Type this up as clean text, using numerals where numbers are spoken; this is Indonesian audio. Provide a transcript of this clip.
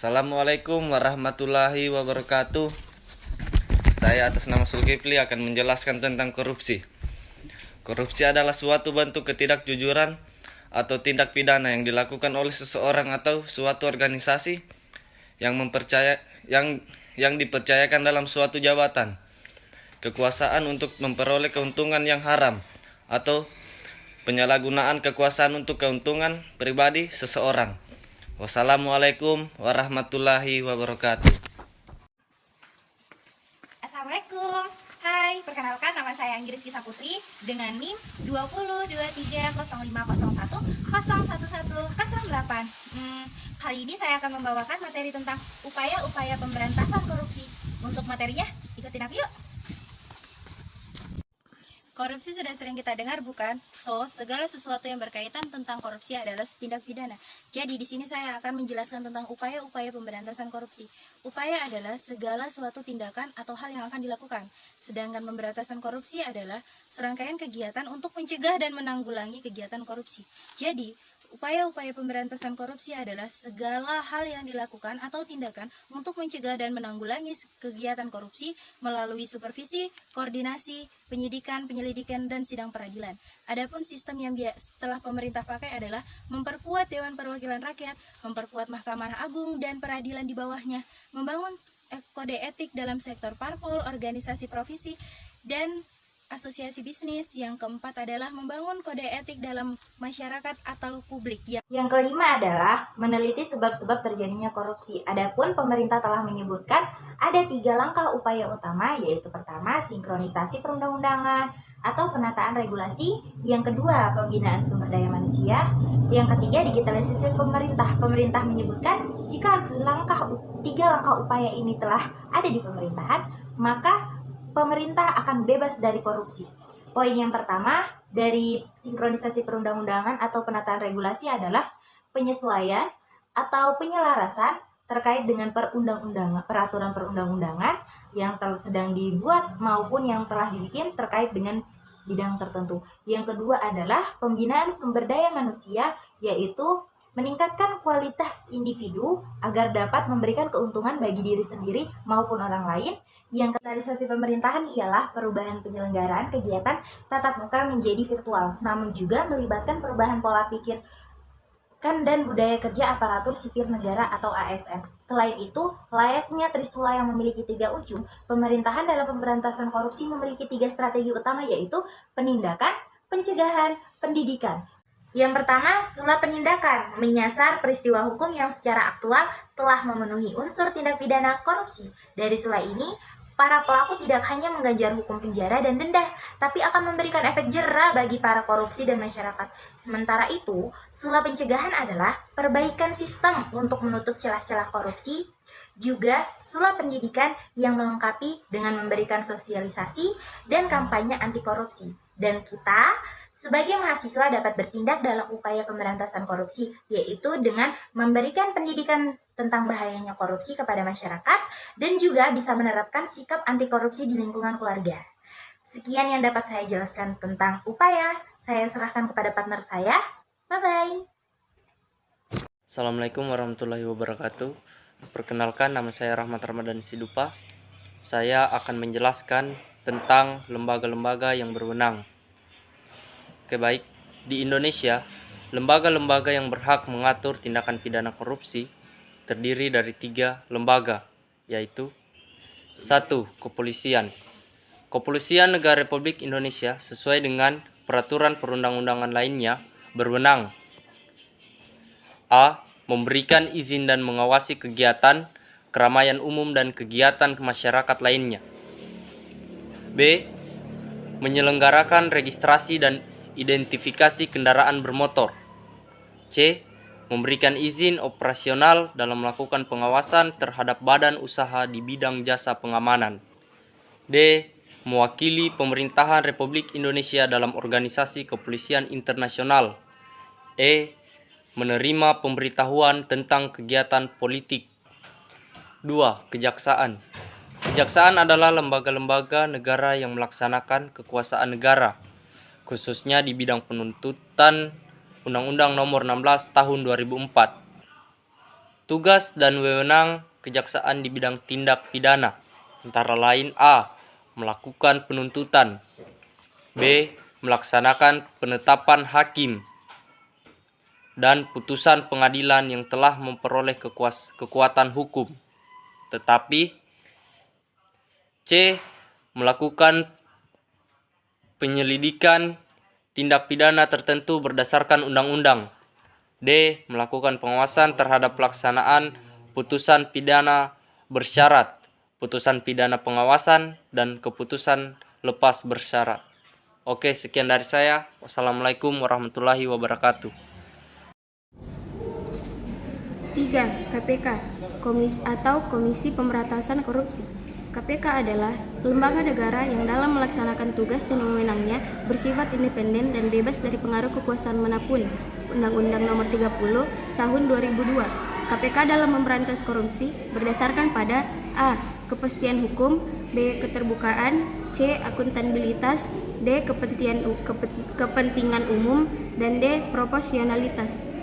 Assalamualaikum warahmatullahi wabarakatuh. Saya atas nama Zulkifli akan menjelaskan tentang korupsi. Korupsi adalah suatu bentuk ketidakjujuran atau tindak pidana yang dilakukan oleh seseorang atau suatu organisasi yang dipercayakan dalam suatu jabatan, kekuasaan untuk memperoleh keuntungan yang haram atau penyalahgunaan kekuasaan untuk keuntungan pribadi seseorang. Wassalamualaikum warahmatullahi wabarakatuh. Assalamualaikum. Hai, perkenalkan nama saya Anggris Kisah Putri dengan NIM 202301011108. Kali ini saya akan membawakan materi tentang upaya-upaya pemberantasan korupsi. Untuk materinya, ikutin aku yuk. Korupsi sudah sering kita dengar, bukan? So, segala sesuatu yang berkaitan tentang korupsi adalah tindak pidana. Jadi, di sini saya akan menjelaskan tentang upaya-upaya pemberantasan korupsi. Upaya adalah segala suatu tindakan atau hal yang akan dilakukan. Sedangkan pemberantasan korupsi adalah serangkaian kegiatan untuk mencegah dan menanggulangi kegiatan korupsi. Jadi, upaya-upaya pemberantasan korupsi adalah segala hal yang dilakukan atau tindakan untuk mencegah dan menanggulangi kegiatan korupsi melalui supervisi, koordinasi, penyidikan, penyelidikan, dan sidang peradilan. Adapun sistem yang setelah pemerintah pakai adalah memperkuat Dewan Perwakilan Rakyat, memperkuat Mahkamah Agung dan peradilan di bawahnya, membangun kode etik dalam sektor parpol, organisasi profesi, dan asosiasi bisnis. Yang keempat adalah membangun kode etik dalam masyarakat atau publik. Yang kelima adalah meneliti sebab-sebab terjadinya korupsi. Adapun pemerintah telah menyebutkan ada 3 langkah upaya utama, yaitu pertama, sinkronisasi perundang-undangan atau penataan regulasi. Yang kedua, pembinaan sumber daya manusia. Yang ketiga, digitalisasi pemerintah. Pemerintah menyebutkan jika 3 langkah upaya ini telah ada di pemerintahan, maka pemerintah akan bebas dari korupsi. Poin yang pertama dari sinkronisasi perundang-undangan atau penataan regulasi adalah penyesuaian atau penyelarasan terkait dengan peraturan perundang-undangan yang sedang dibuat maupun yang telah dibikin terkait dengan bidang tertentu. Yang kedua adalah pembinaan sumber daya manusia, yaitu meningkatkan kualitas individu agar dapat memberikan keuntungan bagi diri sendiri maupun orang lain. Yang digitalisasi pemerintahan ialah perubahan penyelenggaraan kegiatan tatap muka menjadi virtual, namun juga melibatkan perubahan pola pikir dan budaya kerja aparatur sipil negara atau ASN. Selain itu, layaknya Trisula yang memiliki 3 ujung, pemerintahan dalam pemberantasan korupsi memiliki 3 strategi utama, yaitu penindakan, pencegahan, pendidikan. Yang pertama, sula penindakan, menyasar peristiwa hukum yang secara aktual telah memenuhi unsur tindak pidana korupsi. Dari sula ini, para pelaku tidak hanya mengganjar hukum penjara dan denda, tapi akan memberikan efek jera bagi para korupsi dan masyarakat. Sementara itu, sula pencegahan adalah perbaikan sistem untuk menutup celah-celah korupsi. Juga sula pendidikan yang melengkapi dengan memberikan sosialisasi dan kampanye anti korupsi. Dan kita sebagai mahasiswa dapat bertindak dalam upaya pemberantasan korupsi, yaitu dengan memberikan pendidikan tentang bahayanya korupsi kepada masyarakat dan juga bisa menerapkan sikap anti korupsi di lingkungan keluarga. Sekian yang dapat saya jelaskan tentang upaya. Saya serahkan kepada partner saya. Bye-bye. Assalamualaikum warahmatullahi wabarakatuh. Perkenalkan, nama saya Rahmat Ramadan Sidupa. Saya akan menjelaskan tentang lembaga-lembaga yang berwenang. Oke, baik. Di Indonesia, lembaga-lembaga yang berhak mengatur tindakan pidana korupsi terdiri dari 3 lembaga, yaitu 1. Kepolisian. Kepolisian Negara Republik Indonesia sesuai dengan peraturan perundang-undangan lainnya berwenang: A. Memberikan izin dan mengawasi kegiatan keramaian umum dan kegiatan masyarakat lainnya. B. Menyelenggarakan registrasi dan identifikasi kendaraan bermotor. C. Memberikan izin operasional dalam melakukan pengawasan terhadap badan usaha di bidang jasa pengamanan. D. Mewakili pemerintahan Republik Indonesia dalam organisasi kepolisian internasional. E. Menerima pemberitahuan tentang kegiatan politik. 2. Kejaksaan. Kejaksaan adalah lembaga-lembaga negara yang melaksanakan kekuasaan negara, khususnya di bidang penuntutan, Undang-Undang Nomor 16 Tahun 2004. Tugas dan wewenang kejaksaan di bidang tindak pidana antara lain: A. Melakukan penuntutan. B. Melaksanakan penetapan hakim dan putusan pengadilan yang telah memperoleh kekuatan hukum. Tetapi C. Melakukan penyelidikan tindak pidana tertentu berdasarkan undang-undang. D. Melakukan pengawasan terhadap pelaksanaan putusan pidana bersyarat, putusan pidana pengawasan, dan keputusan lepas bersyarat. Oke, sekian dari saya. Wassalamualaikum warahmatullahi wabarakatuh. 3. KPK, Komisi Pemberantasan Korupsi. KPK adalah lembaga negara yang dalam melaksanakan tugas dan wewenangnya bersifat independen dan bebas dari pengaruh kekuasaan manapun. Undang-Undang Nomor 30 Tahun 2002. KPK dalam memberantas korupsi berdasarkan pada A. Kepastian hukum, B. Keterbukaan, C. Akuntabilitas, D. Kepentingan umum, dan D. Proporsionalitas.